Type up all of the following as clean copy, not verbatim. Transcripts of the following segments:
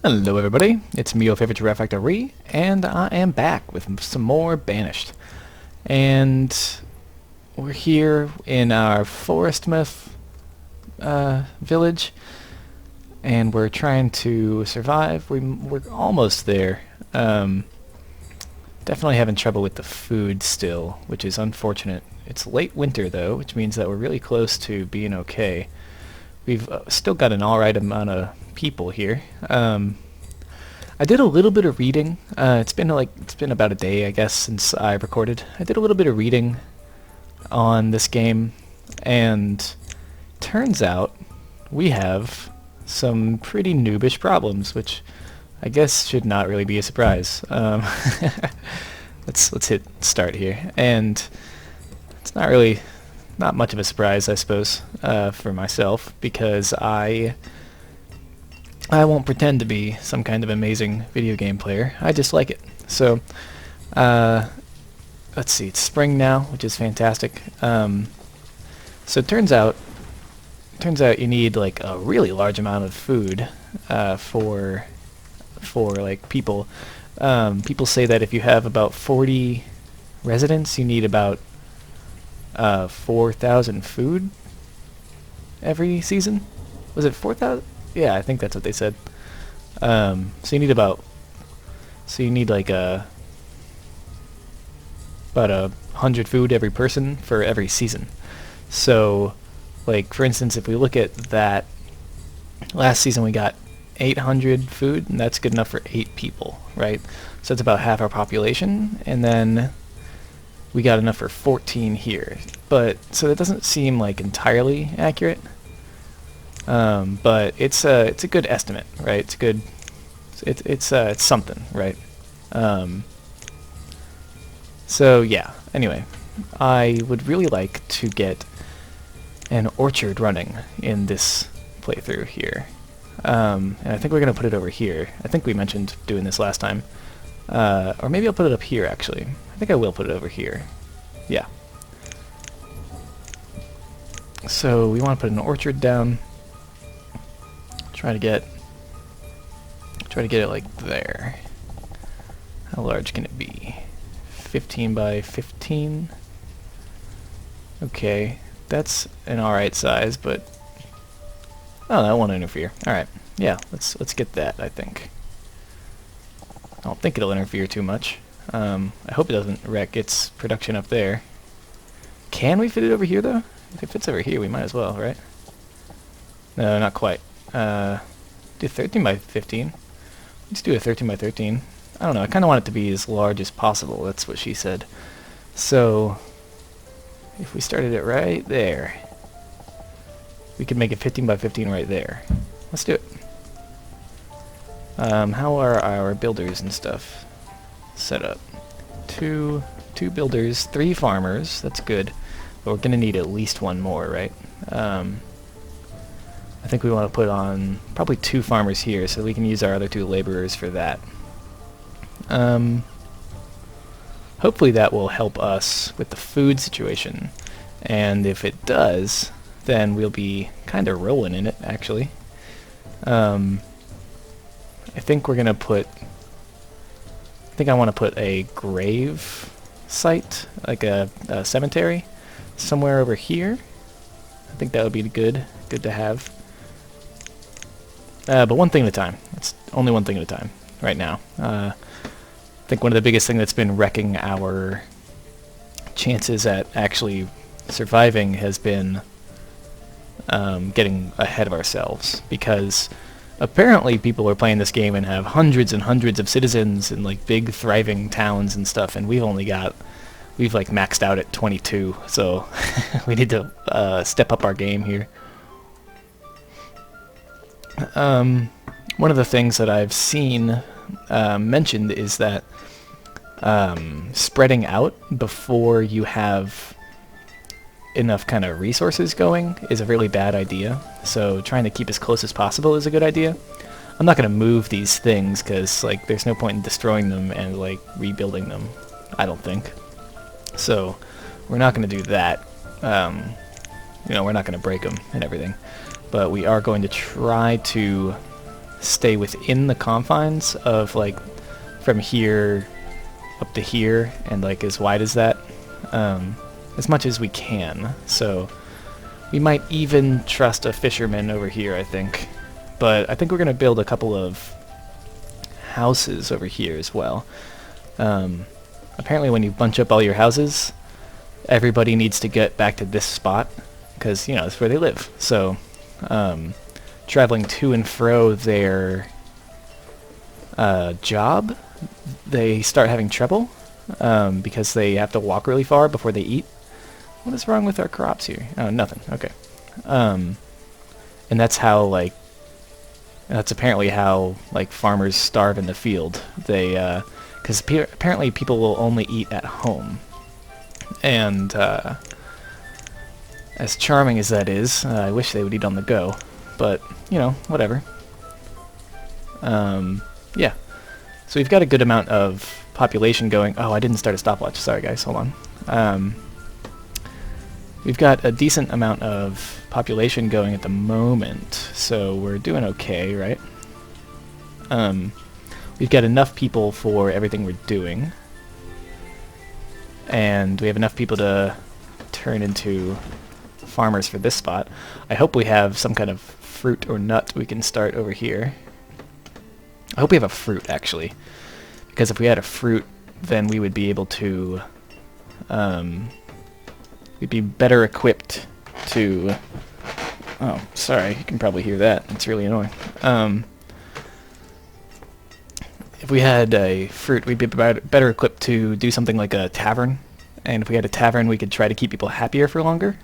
Hello everybody, it's me, your favorite Giraffe Actor Ree, and I am back with some more Banished. And we're here in our forest myth village, and we're trying to survive. We're almost there. Definitely having trouble with the food still, which is unfortunate. It's late winter though, which means that we're really close to being okay. We've still got an alright amount of people here. I did a little bit of reading. It's been about a day, I guess, since I recorded. I did a little bit of reading on this game, and turns out we have some pretty noobish problems, which I guess should not really be a surprise. Let's hit start here, and it's not much of a surprise, I suppose, for myself, because I won't pretend to be some kind of amazing video game player. I just like it. So, let's see. It's spring now, which is fantastic. So it turns out you need like a really large amount of food for like people. People say that if you have about 40 residents, you need about 4,000 food every season. Was it 4,000? Yeah, I think that's what they said. So you need about about 100 food every person for every season. So, like for instance, if we look at that, last season we got 800 food, and that's good enough for 8 people, right? So that's about half our population, and then we got enough for 14 here. But so that doesn't seem like entirely accurate. But it's a good estimate, right? It's good. It's something, right? So yeah. Anyway, I would really like to get an orchard running in this playthrough here, and I think we're gonna put it over here. I think we mentioned doing this last time, or maybe I'll put it up here. Actually, I think I will put it over here. Yeah. So we want to put an orchard down. Try to get it like there. How large can it be? 15 by 15. Okay, that's an alright size, but oh, that won't interfere. Alright, yeah, let's get that, I think. I don't think it'll interfere too much. I hope it doesn't wreck its production up there. Can we fit it over here though? If it fits over here, we might as well, right? No, not quite. Do 13 by 15. Let's do a 13 by 13. I don't know, I kind of want it to be as large as possible. That's what she said. So, if we started it right there, we could make it 15 by 15 right there. Let's do it. How are our builders and stuff set up? Two builders, 3 farmers. That's good. But we're going to need at least one more, right? I think we want to put on probably 2 farmers here so we can use our other 2 laborers for that. Hopefully that will help us with the food situation, and if it does, then we'll be kind of rolling in it, actually. I think we're gonna put... I think I want to put a grave site, like a cemetery, somewhere over here. I think that would be good to have. But one thing at a time. It's only one thing at a time right now. I think one of the biggest things that's been wrecking our chances at actually surviving has been getting ahead of ourselves, because apparently people are playing this game and have hundreds and hundreds of citizens in like big thriving towns and stuff, and we've like maxed out at 22, so we need to step up our game here. One of the things that I've seen mentioned is that spreading out before you have enough kind of resources going is a really bad idea. So trying to keep as close as possible is a good idea. I'm not going to move these things because like there's no point in destroying them and like rebuilding them, I don't think. So we're not going to do that. We're not going to break them and everything. But we are going to try to stay within the confines of like from here up to here and like as wide as that, as much as we can. So we might even trust a fisherman over here, I think. But I think we're going to build a couple of houses over here as well. Apparently when you bunch up all your houses, everybody needs to get back to this spot because, you know, that's where they live. So traveling to and fro their job, they start having trouble because they have to walk really far before they eat. What is wrong with our crops here? Oh, nothing. Okay. And that's how, like, that's apparently how, like, farmers starve in the field. They, because apparently people will only eat at home. And, as charming as that is, I wish they would eat on the go. But, you know, whatever. Yeah. So we've got a good amount of population going. Oh, I didn't start a stopwatch. Sorry, guys. Hold on. We've got a decent amount of population going at the moment, so we're doing okay, right? We've got enough people for everything we're doing. And we have enough people to turn into farmers for this spot. I hope we have some kind of fruit or nut we can start over here. I hope we have a fruit, actually. Because if we had a fruit, then we would be able to... we'd be better equipped to... Oh, sorry, you can probably hear that. It's really annoying. If we had a fruit, we'd be better equipped to do something like a tavern. And if we had a tavern, we could try to keep people happier for longer.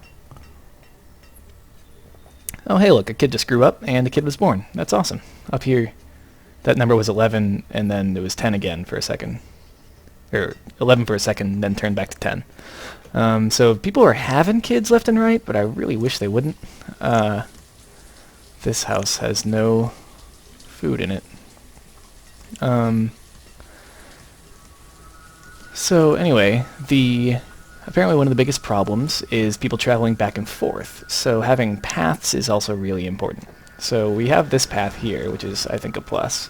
Oh, hey, look, a kid just grew up, and a kid was born. That's awesome. Up here, that number was 11, and then it was 10 again for a second. Or 11 for a second, then turned back to 10. So people are having kids left and right, but I really wish they wouldn't. This house has no food in it. So anyway, apparently one of the biggest problems is people traveling back and forth. So having paths is also really important. So we have this path here, which is, I think, a plus.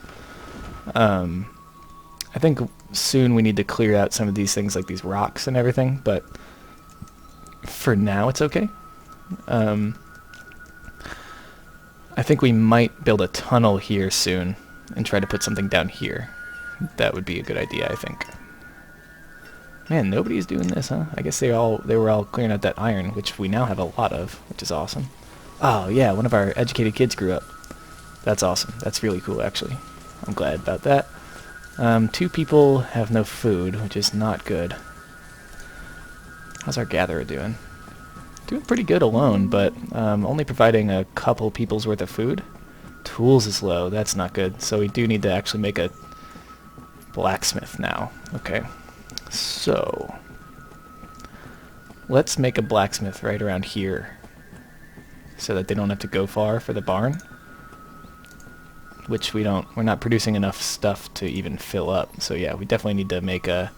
I think soon we need to clear out some of these things like these rocks and everything, but for now it's okay. I think we might build a tunnel here soon and try to put something down here. That would be a good idea, I think. Man, nobody's doing this, huh? I guess they were all clearing out that iron, which we now have a lot of, which is awesome. Oh yeah, one of our educated kids grew up. That's awesome. That's really cool, actually. I'm glad about that. 2 people have no food, which is not good. How's our gatherer doing? Doing pretty good alone, but only providing a couple people's worth of food. Tools is low. That's not good. So we do need to actually make a blacksmith now. Okay. So let's make a blacksmith right around here so that they don't have to go far for the barn. Which we're not producing enough stuff to even fill up. So yeah, we definitely need to make a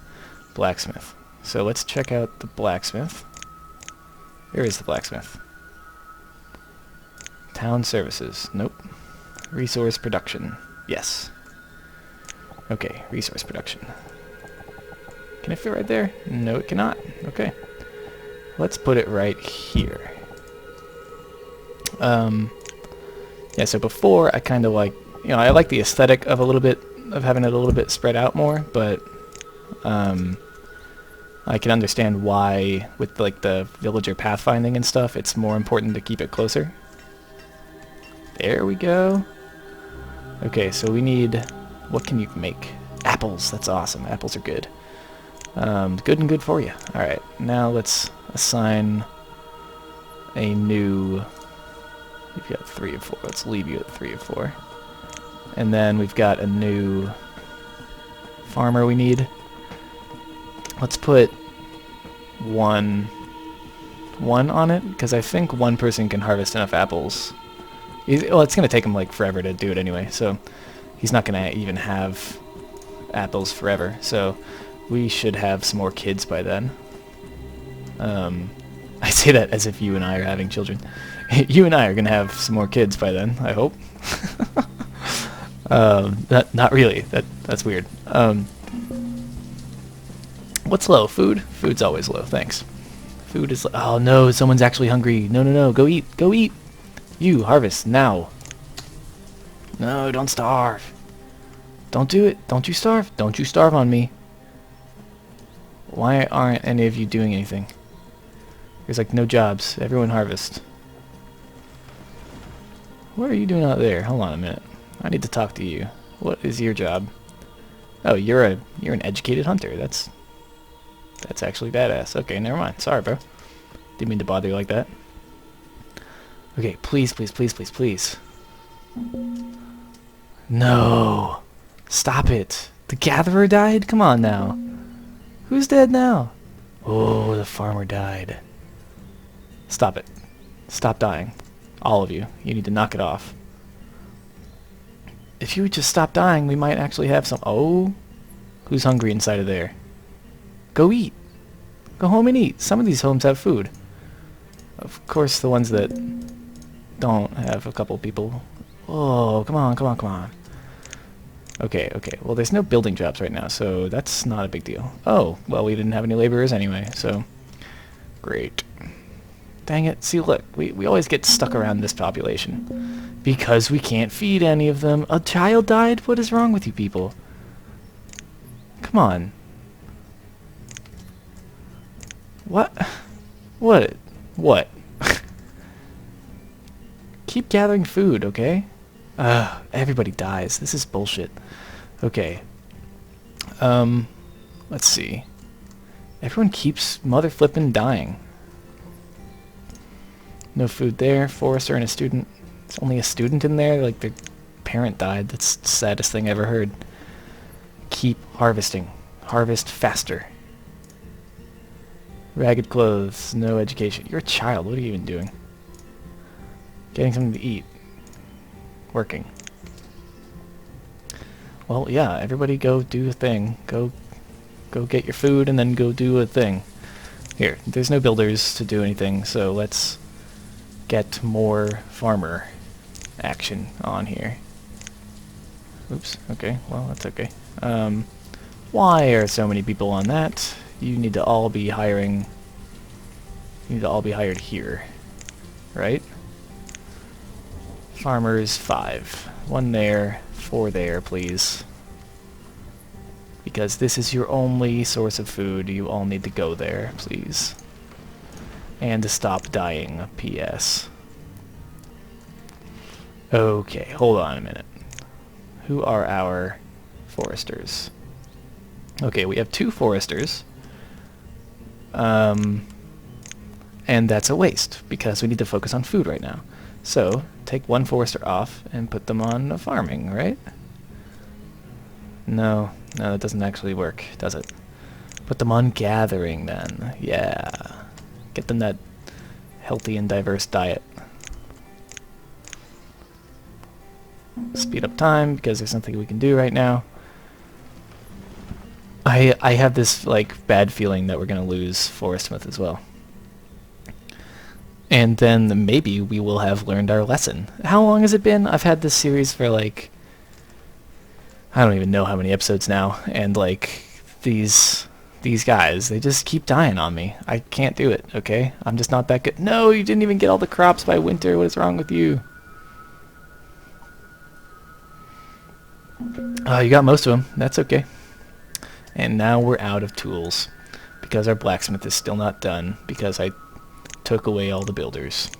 blacksmith. So let's check out the blacksmith. Where is the blacksmith? Town services. Nope. Resource production. Yes. Okay, resource production. Can it fit right there? No, it cannot. Okay. Let's put it right here. Yeah, so before I kind of like, you know, I like the aesthetic of having it a little bit spread out more, but I can understand why with like the villager pathfinding and stuff, it's more important to keep it closer. There we go. Okay, so we need, what can you make? Apples, that's awesome. Apples are good. Good and good for you. Alright, now let's assign a new, you've got 3 of 4, let's leave you at 3 of 4. And then we've got a new farmer we need. Let's put one on it, because I think one person can harvest enough apples. Well, it's going to take him like forever to do it anyway, so he's not going to even have apples forever. So we should have some more kids by then. I say that as if you and I are having children. You and I are going to have some more kids by then, I hope. Not really. That's weird. What's low? Food? Food's always low. Thanks. Food is. Oh no! Someone's actually hungry. No, no, no! Go eat! Go eat! You harvest now. No, don't starve. Don't do it. Don't you starve. Don't you starve on me. Why aren't any of you doing anything? There's like no jobs. Everyone harvest. What are you doing out there? Hold on a minute. I need to talk to you. What is your job? Oh, you're an educated hunter. That's actually badass. Okay, never mind. Sorry, bro. Didn't mean to bother you like that. Okay, please, please, please, please, please. No. Stop it. The gatherer died? Come on now. Who's dead now? Oh, the farmer died. Stop it. Stop dying. All of you. You need to knock it off. If you would just stop dying, we might actually have some... Oh. Who's hungry inside of there? Go eat. Go home and eat. Some of these homes have food. Of course, the ones that don't have a couple people. Oh, come on, come on, come on. Okay, okay. Well, there's no building jobs right now, so that's not a big deal. Oh, well, we didn't have any laborers anyway, so... Great. Dang it. See, look, we always get stuck around this population. Because we can't feed any of them. A child died? What is wrong with you people? Come on. What? What? What? Keep gathering food, okay? Everybody dies. This is bullshit. Okay. Let's see. Everyone keeps mother flippin' dying. No food there. Forester and a student. There's only a student in there? Like, their parent died. That's the saddest thing I ever heard. Keep harvesting. Harvest faster. Ragged clothes. No education. You're a child. What are you even doing? Getting something to eat. Working. Well, yeah, everybody go do a thing. Go get your food and then go do a thing. Here, there's no builders to do anything, so let's get more farmer action on here. Oops, okay, well, that's okay. Why are so many people on that? You need to all be hiring... You need to all be hired here, right? Farmers, 5. 1 there, 4 there, please. Because this is your only source of food, you all need to go there, please. And to stop dying, P.S. Okay, hold on a minute. Who are our foresters? Okay, we have 2 foresters. And that's a waste, because we need to focus on food right now. So, take 1 forester off and put them on farming, right? No, that doesn't actually work, does it? Put them on gathering, then. Yeah. Get them that healthy and diverse diet. Speed up time, because there's nothing we can do right now. I have this, like, bad feeling that we're going to lose Forest Smith as well. And then maybe we will have learned our lesson. How long has it been? I've had this series for, like... I don't even know how many episodes now. And, like, these guys, they just keep dying on me. I can't do it, okay? I'm just not that good. No, you didn't even get all the crops by winter. What is wrong with you? You got most of them. That's okay. And now we're out of tools. Because our blacksmith is still not done. Because I took away all the builders.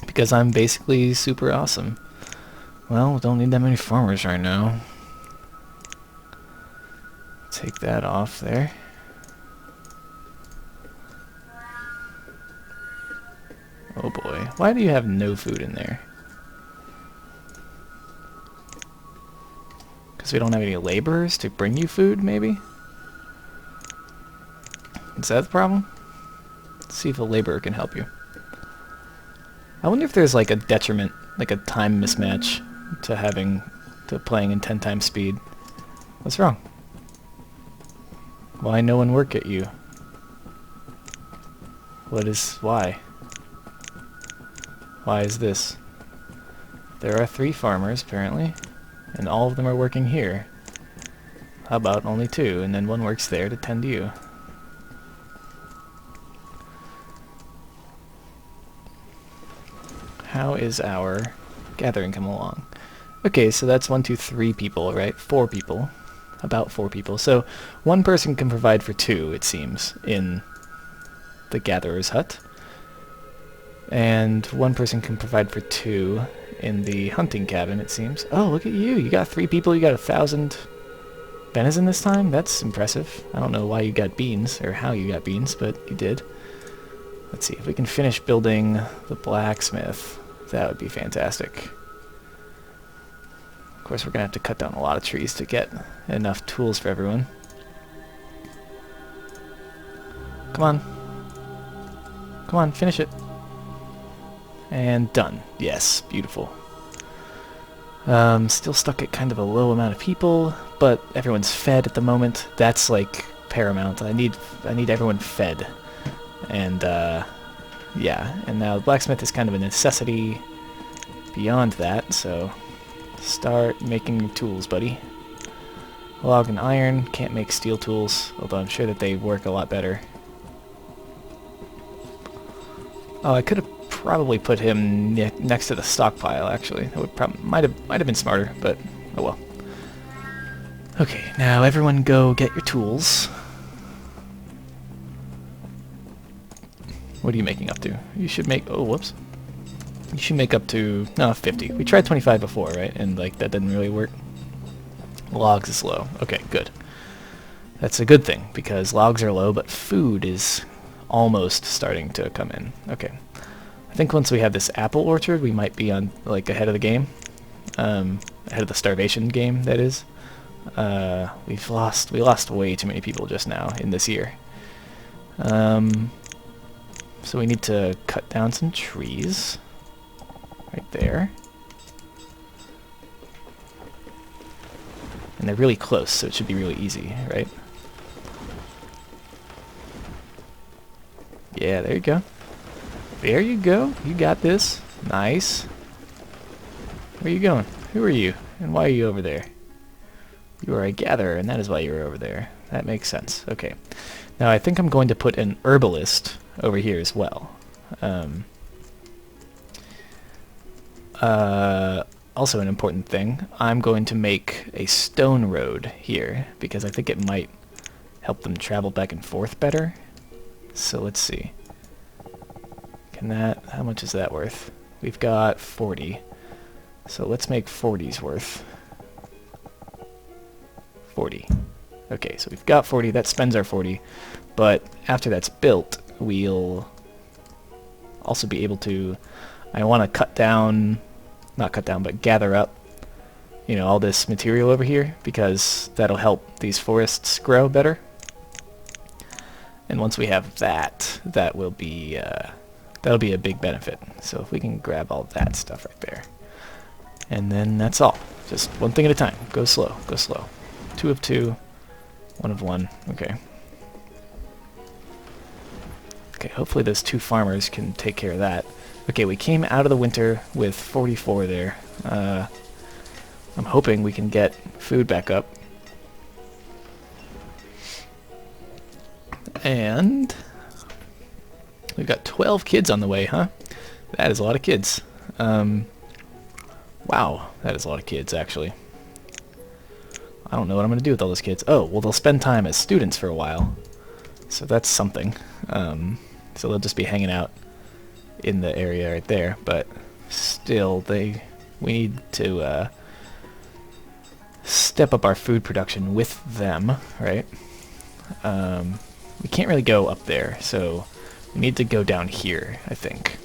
Because I'm basically super awesome. Well, don't need that many farmers right now. Take that off there. Oh boy. Why do you have no food in there? Because we don't have any laborers to bring you food, maybe? Is that the problem? Let's see if a laborer can help you. I wonder if there's like a detriment, like a time mismatch to playing in 10 times speed. What's wrong? Why no one work at you? Why? Why is this? There are 3 farmers, apparently. and all of them are working here. How about only 2, and then 1 works there to tend you? How is our gathering come along? Okay, so that's 1, 2, 3 people, right? 4 people. About 4 people. So 1 person can provide for 2, it seems, in the gatherer's hut. And 1 person can provide for 2 in the hunting cabin, it seems. Oh, look at you! You got 3 people, you got 1,000 venison this time? That's impressive. I don't know why you got beans, or how you got beans, but you did. Let's see, if we can finish building the blacksmith, that would be fantastic. Of course, we're going to have to cut down a lot of trees to get enough tools for everyone. Come on. Come on, finish it. And done. Yes, beautiful. Still stuck at kind of a low amount of people, but everyone's fed at the moment. That's like paramount. I need everyone fed. And yeah, and now the blacksmith is kind of a necessity beyond that, so start making tools, buddy. Log and iron, can't make steel tools, although I'm sure that they work a lot better. Oh, I could have probably put him next to the stockpile, actually. That would might have been smarter, but oh well. Okay, now everyone go get your tools. What are you making up to? You should make... Oh, whoops. You should make up to... No, 50. We tried 25 before, right? And, like, that didn't really work. Logs is low. Okay, good. That's a good thing, because logs are low, but food is almost starting to come in. Okay. I think once we have this apple orchard, we might be on, like, ahead of the game. Ahead of the starvation game, that is. We lost way too many people just now in this year. So we need to cut down some trees. Right there. And they're really close, so it should be really easy, right? Yeah, there you go. There you go. You got this. Nice. Where are you going? Who are you? And why are you over there? You are a gatherer, and that is why you are over there. That makes sense. Okay. Now I think I'm going to put an herbalist over here as well. Also an important thing, I'm going to make a stone road here, because I think it might help them travel back and forth better. So let's see. How much is that worth? We've got 40. So let's make 40's worth. 40. Okay, so we've got 40, that spends our 40, but after that's built, we'll also be able to, I want to but gather up, you know, all this material over here, because that'll help these forests grow better. And once we have that, that will be, that'll be a big benefit. So if we can grab all that stuff right there. And then that's all. Just one thing at a time. Go slow, go slow. 2 of 2, 1 of 1. Okay. Okay, hopefully those 2 farmers can take care of that. Okay, we came out of the winter with 44 there. I'm hoping we can get food back up. And we've got 12 kids on the way, huh? That is a lot of kids. Wow, that is a lot of kids, actually. I don't know what I'm going to do with all those kids. Oh, well, they'll spend time as students for a while. So that's something. So they'll just be hanging out in the area right there. But still, we need to step up our food production with them, right? We can't really go up there, so we need to go down here, I think.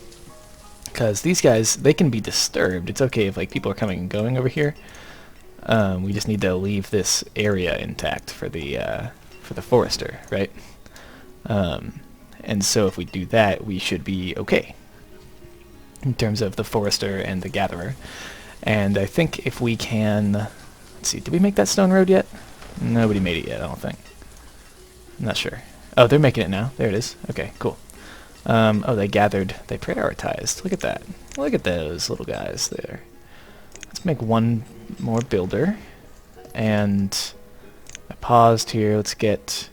Because these guys, they can be disturbed. It's okay if like people are coming and going over here. We just need to leave this area intact for the forester, right? And so if we do that, we should be okay in terms of the forester and the gatherer. And I think if we can, let's see, did we make that stone road yet? Nobody made it yet, I don't think. I'm not sure. Oh, they're making it now. There it is. Okay, cool. Oh, they gathered. They prioritized. Look at that. Look at those little guys there. Let's make one more builder. And I paused here. Let's get...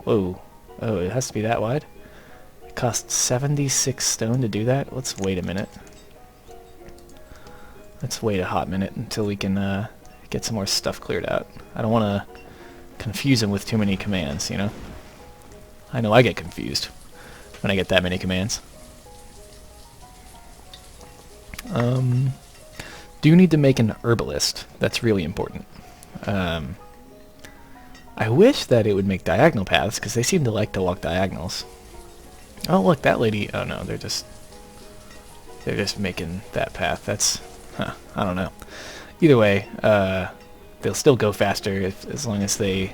Whoa. Oh, it has to be that wide? It costs 76 stone to do that? Let's wait a minute. Let's wait a hot minute until we can get some more stuff cleared out. I don't want to confuse him with too many commands, you know? I know I get confused when I get that many commands. Do need to make an herbalist. That's really important. I wish that it would make diagonal paths, because they seem to like to walk diagonals. Oh, look, that lady... Oh, no, they're just making that path. That's... Huh, I don't know. Either way, they'll still go faster as long as they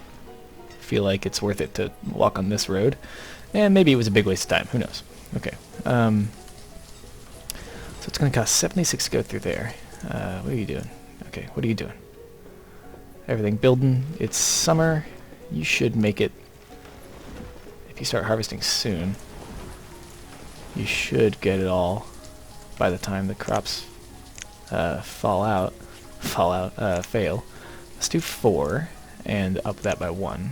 feel like it's worth it to walk on this road. And maybe it was a big waste of time. Who knows? Okay. So it's going to cost 76 to go through there. What are you doing? Okay, what are you doing? Everything building. It's summer. You should make it... If you start harvesting soon, you should get it all by the time the crops fail. Let's do 4 and up that by 1.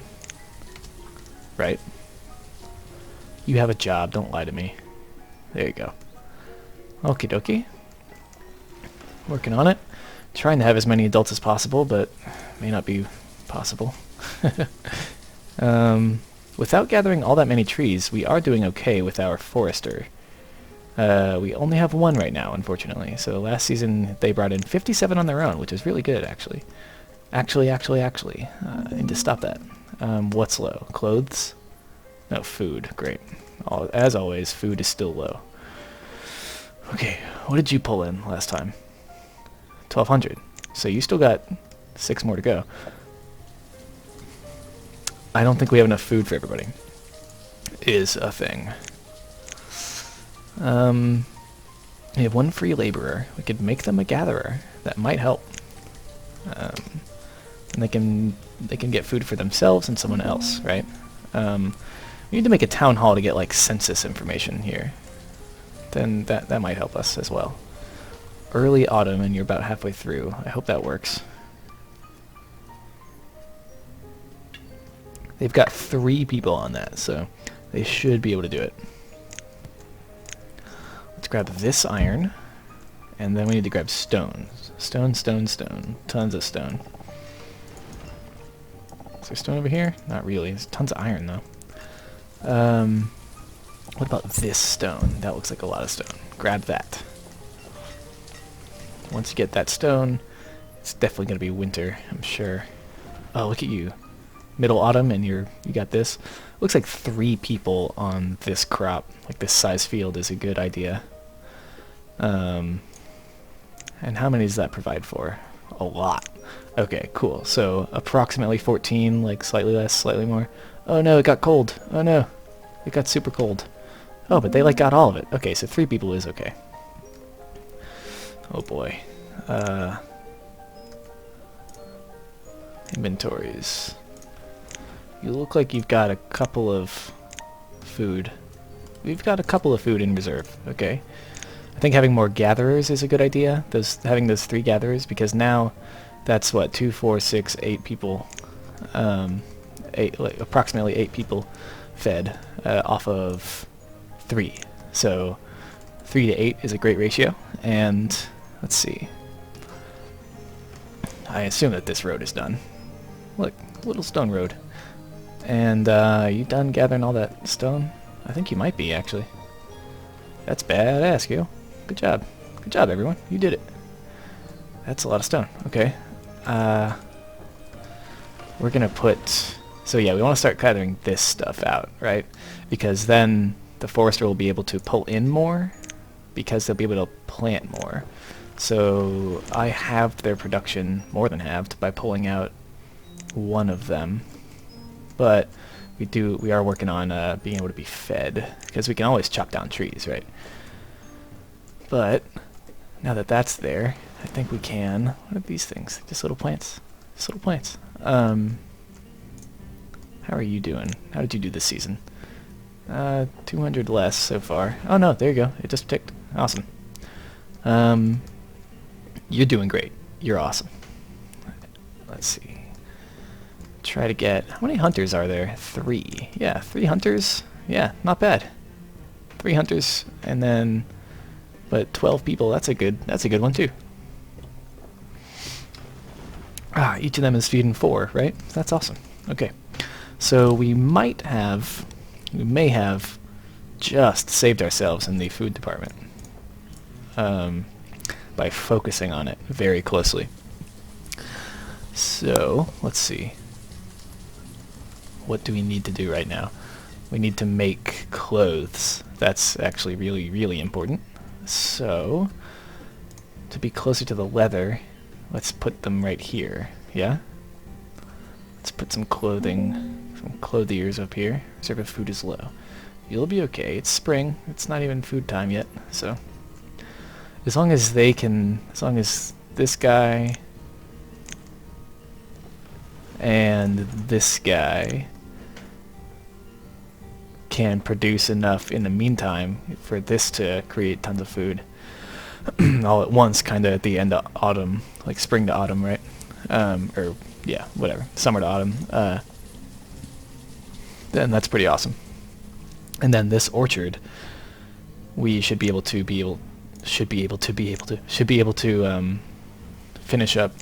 Right? You have a job. Don't lie to me. There you go. Okie dokie. Working on it. Trying to have as many adults as possible, but may not be possible. Without gathering all that many trees, we are doing okay with our forester. We only have 1 right now, unfortunately. So last season they brought in 57 on their own, which is really good, actually. Actually. I need to stop that. What's low? Clothes? No, food. Great. As always, food is still low. Okay, what did you pull in last time? 1,200. So you still got 6 more to go. I don't think we have enough food for everybody. Is a thing. We have 1 free laborer. We could make them a gatherer. That might help. And they can get food for themselves and someone else, right? We need to make a town hall to get like census information here. Then that might help us as well. Early autumn, and you're about halfway through. I hope that works. They've got 3 people on that, so they should be able to do it. Let's grab this iron, and then we need to grab stone. Stone. Tons of stone. Is there stone over here? Not really. There's tons of iron, though. What about this stone? That looks like a lot of stone. Grab that. Once you get that stone, it's definitely going to be winter, I'm sure. Oh, look at you. Middle autumn, and you got this. Looks like 3 people on this crop. Like this size field is a good idea. And how many does that provide for? A lot. Okay, cool. So approximately 14, like slightly less, slightly more. Oh no, it got cold. Oh no, it got super cold. Oh, but they like got all of it. Okay, so 3 people is okay. Oh boy. Inventories. You look like you've got a couple of food. We've got a couple of food in reserve. Okay. I think having more gatherers is a good idea. Having those 3 gatherers, because now that's what 2, 4, 6, 8 people. Approximately 8 people fed off of 3. So 3 to 8 is a great ratio. And let's see. I assume that this road is done. Look, little stone road. And you done gathering all that stone? I think you might be, actually. That's badass, Gil. Good job. Good job, everyone. You did it. That's a lot of stone. Okay. We're gonna put... So yeah, we want to start cutting this stuff out, right? Because then the forester will be able to pull in more, because they'll be able to plant more. So I halved their production, more than halved, by pulling out 1 of them. But we are working on being able to be fed, because we can always chop down trees, right? But now that that's there, I think we can... What are these things? Just little plants. Just little plants. How are you doing? How did you do this season? 200 less so far. Oh no, there you go. It just ticked. Awesome. Um, you're doing great. You're awesome. Let's see. Try to get... How many hunters are there? 3. Yeah, 3 hunters. Yeah, not bad. 3 hunters, and then... But 12 people, that's a good one too. Ah, each of them is feeding 4, right? That's awesome. Okay. So we may have just saved ourselves in the food department. By focusing on it very closely. So, let's see. What do we need to do right now? We need to make clothes. That's actually really, really important. So, to be closer to the leather, let's put them right here. Yeah? Let's put some clothing, some clothiers up here. Reserve of food is low. You'll be okay. It's spring. It's not even food time yet, so... As long as they can... As long as this guy... and this guy can produce enough in the meantime for this to create tons of food all at once, kind of at the end of autumn, like spring to autumn, right? Or yeah, whatever, summer to autumn. Then that's pretty awesome. And then this orchard, we should be able to finish up.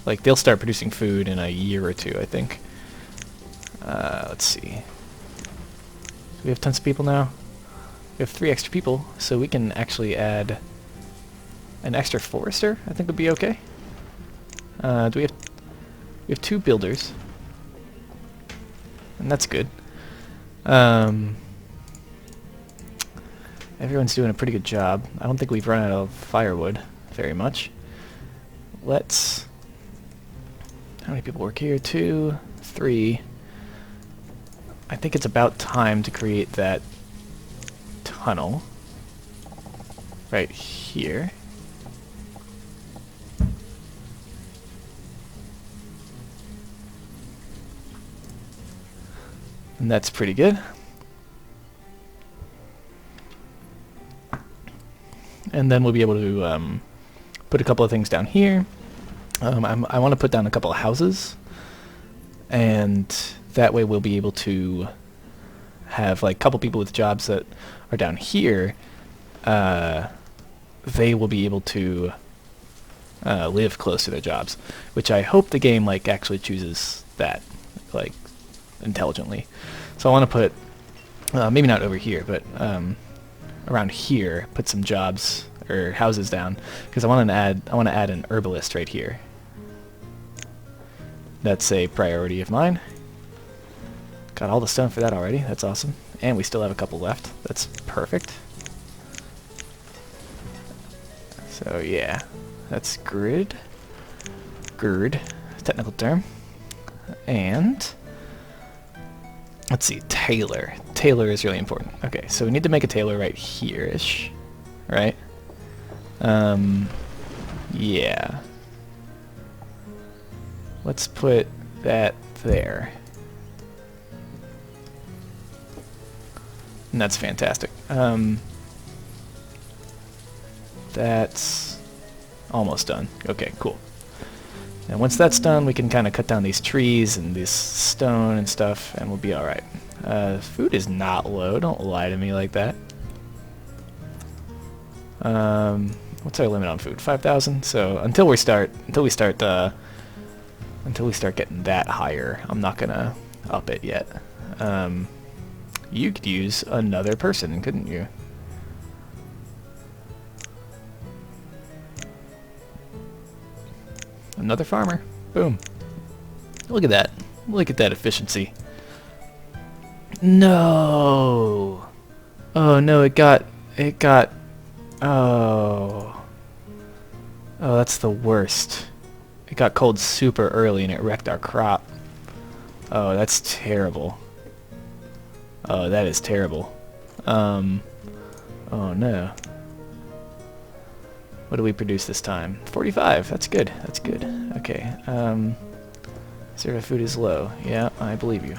Like, they'll start producing food in a year or 2, I think. Let's see. Do we have tons of people now? We have 3 extra people, so we can actually add an extra forester, I think would be okay. We have 2 builders. And that's good. Everyone's doing a pretty good job. I don't think we've run out of firewood very much. Let's... How many people work here? 2, 3. I think it's about time to create that tunnel right here. And that's pretty good. And then we'll be able to put a couple of things down here. I want to put down a couple of houses, and that way we'll be able to have like a couple people with jobs that are down here. They will be able to live close to their jobs, which I hope the game like actually chooses that like intelligently. So I want to put maybe not over here, but around here, put some jobs or houses down, because I want to add an herbalist right here. That's a priority of mine. Got all the stone for that already. That's awesome. And we still have a couple left. That's perfect. So yeah, that's grid. Gird, technical term. And let's see, tailor. Tailor is really important. Okay, so we need to make a tailor right here-ish, right? Yeah. Let's put that there. And that's fantastic. That's almost done. Okay, cool. And once that's done, we can kind of cut down these trees and this stone and stuff, and we'll be alright. Food is not low. Don't lie to me like that. What's our limit on food? 5,000. So until we start getting that higher, I'm not gonna up it yet. You could use another person, couldn't you? Another farmer. Boom. Look at that. Look at that efficiency. No. Oh no, it got oh. Oh, that's the worst. It got cold super early and it wrecked our crop. Oh, that's terrible. Oh, that is terrible. Oh no. What do we produce this time? 45. That's good. That's good. Okay. Zero food is low. Yeah, I believe you.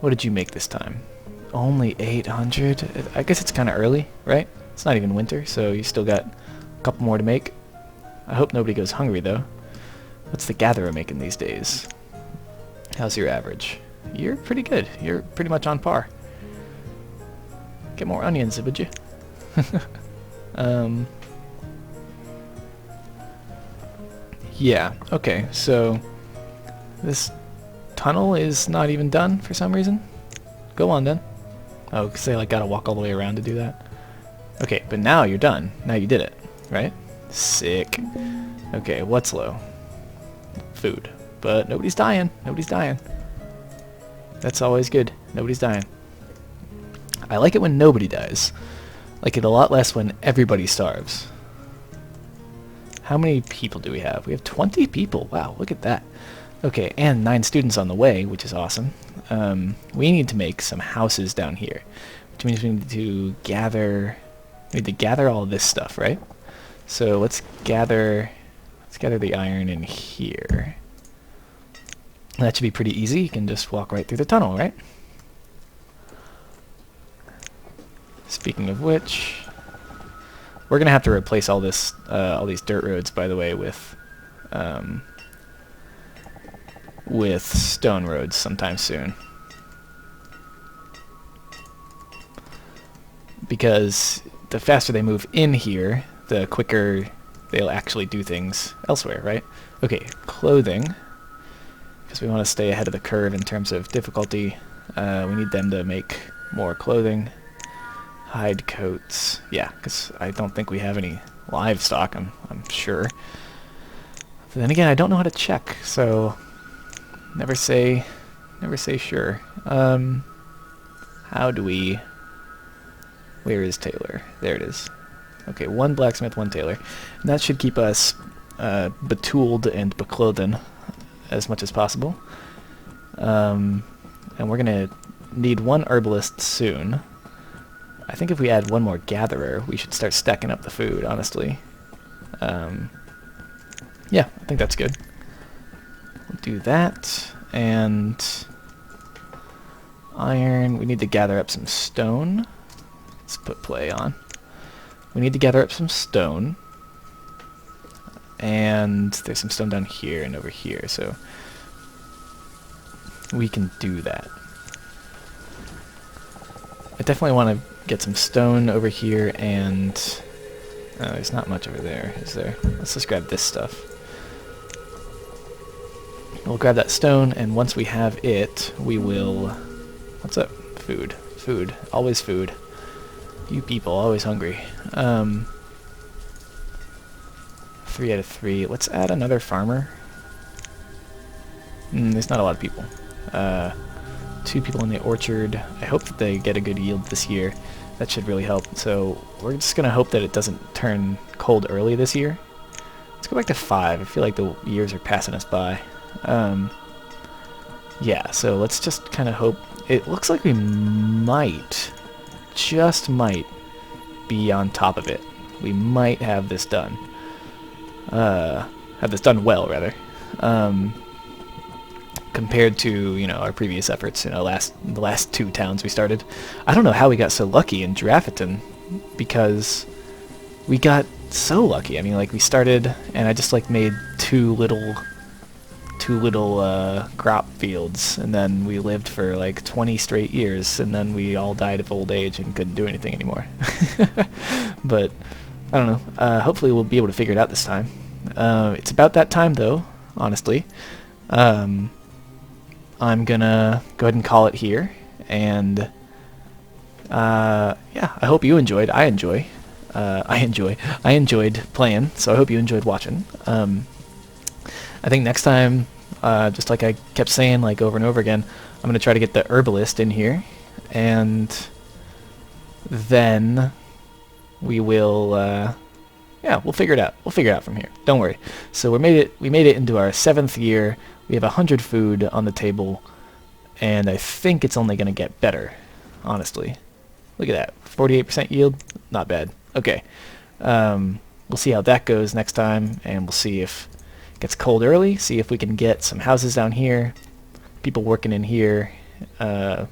What did you make this time? Only 800? I guess it's kind of early, right? It's not even winter, so you still got a couple more to make. I hope nobody goes hungry, though. What's the gatherer making these days? How's your average? You're pretty good. You're pretty much on par. Get more onions, would you? Yeah, okay, so this tunnel is not even done for some reason. Go on then. Oh, because they like gotta walk all the way around to do that. Okay, but now you're done. Now you did it, right? Sick. Okay, what's low? Food. But nobody's dying. Nobody's dying. That's always good. Nobody's dying. I like it when nobody dies. I like it a lot less when everybody starves. How many people do we have? We have 20 people. Wow, look at that. Okay, and 9 students on the way, which is awesome. We need to make some houses down here, which means we need to gather. We need to gather all of this stuff, right? So let's gather the iron in here. That should be pretty easy. You can just walk right through the tunnel, right? Speaking of which, we're gonna have to replace all this, all these dirt roads, by the way, with stone roads sometime soon. Because the faster they move in here, the quicker they'll actually do things elsewhere, right? Okay, clothing. Because we want to stay ahead of the curve in terms of difficulty. We need them to make more clothing. Hide coats. Yeah, because I don't think we have any livestock, I'm sure. But then again, I don't know how to check, so never say sure. How do we... Where is Taylor? There it is. Okay, 1 blacksmith, 1 tailor. And that should keep us betooled and beclothed as much as possible. And we're going to need 1 herbalist soon. I think if we add 1 more gatherer, we should start stacking up the food, honestly. Yeah, I think that's good. We'll do that. And iron. We need to gather up some stone. Let's put play on. We need to gather up some stone. And there's some stone down here and over here, so we can do that. I definitely want to get some stone over here, and there's not much over there, is there? Let's just grab this stuff. We'll grab that stone, and once we have it, we will... What's up? Food. Food. Always food. You people, always hungry. 3 out of 3. Let's add another farmer. There's not a lot of people. 2 people in the orchard. I hope that they get a good yield this year. That should really help. So we're just going to hope that it doesn't turn cold early this year. Let's go back to 5. I feel like the years are passing us by. Yeah, so let's just kind of hope. It looks like we might, just might, be on top of it. We might have this done. Have this done well, rather. Compared to, you know, our previous efforts, you know, the last 2 towns we started. I don't know how we got so lucky in Drafton, because we got so lucky. I mean, like, we started, and I just, like, made two little crop fields, and then we lived for, like, 20 straight years, and then we all died of old age and couldn't do anything anymore. But, I don't know. Hopefully we'll be able to figure it out this time. It's about that time, though, honestly. I'm gonna go ahead and call it here, and yeah, I hope you enjoyed. I enjoyed playing, so I hope you enjoyed watching. I think next time, just like I kept saying, like over and over again, I'm gonna try to get the herbalist in here, and then we will yeah, we'll figure it out. We'll figure it out from here. Don't worry. So we made it into our 7th year. We have 100 food on the table, and I think it's only going to get better, honestly. Look at that. 48% yield. Not bad. Okay. We'll see how that goes next time, and we'll see if it gets cold early, see if we can get some houses down here, people working in here. We'll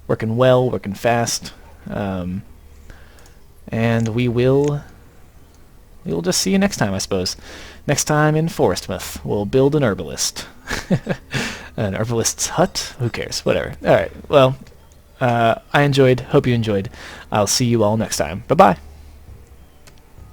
working well, working fast. And we will just see you next time, I suppose. Next time in Forest Myth, we'll build an herbalist. An herbalist's hut? Who cares? Whatever. Alright, well, I enjoyed. Hope you enjoyed. I'll see you all next time. Bye-bye.